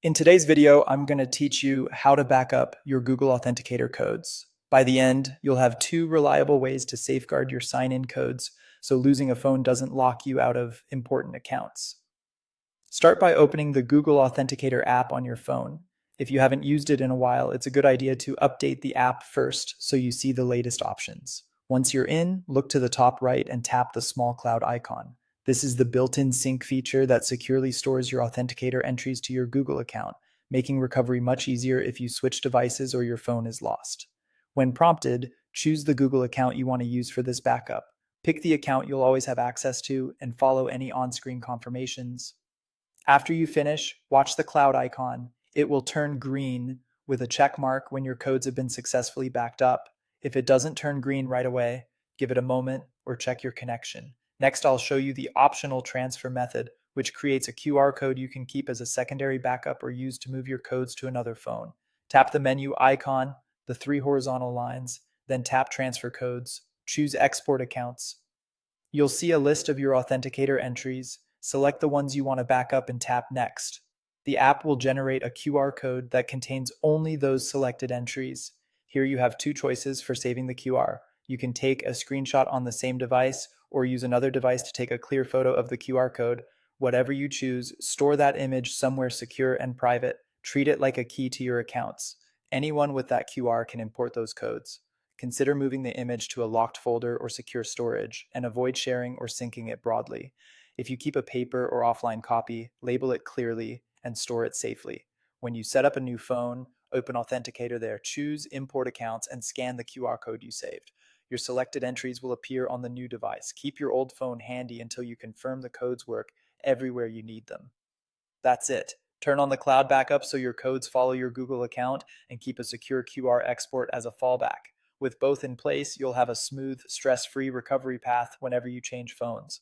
In today's video, I'm going to teach you how to back up your Google Authenticator codes. By the end, you'll have two reliable ways to safeguard your sign-in codes so losing a phone doesn't lock you out of important accounts. Start by opening the Google Authenticator app on your phone. If you haven't used it in a while, it's a good idea to update the app first so you see the latest options. Once you're in, look to the top right and tap the small cloud icon. This is the built-in sync feature that securely stores your Authenticator entries to your Google account, making recovery much easier if you switch devices or your phone is lost. When prompted, choose the Google account you want to use for this backup. Pick the account you'll always have access to and follow any on-screen confirmations. After you finish, watch the cloud icon. It will turn green with a check mark when your codes have been successfully backed up. If it doesn't turn green right away, give it a moment or check your connection. Next, I'll show you the optional transfer method, which creates a QR code you can keep as a secondary backup or use to move your codes to another phone. Tap the menu icon, the three horizontal lines, then tap Transfer Codes. Choose Export Accounts. You'll see a list of your Authenticator entries. Select the ones you want to back up and tap Next. The app will generate a QR code that contains only those selected entries. Here you have two choices for saving the QR. You can take a screenshot on the same device or use another device to take a clear photo of the QR code. Whatever you choose, store that image somewhere secure and private. Treat it like a key to your accounts. Anyone with that QR can import those codes. Consider moving the image to a locked folder or secure storage, and avoid sharing or syncing it broadly. If you keep a paper or offline copy, label it clearly and store it safely. When you set up a new phone, open Authenticator there, choose Import Accounts, and scan the QR code you saved. Your selected entries will appear on the new device. Keep your old phone handy until you confirm the codes work everywhere you need them. That's it. Turn on the cloud backup so your codes follow your Google account, and keep a secure QR export as a fallback. With both in place, you'll have a smooth, stress-free recovery path whenever you change phones.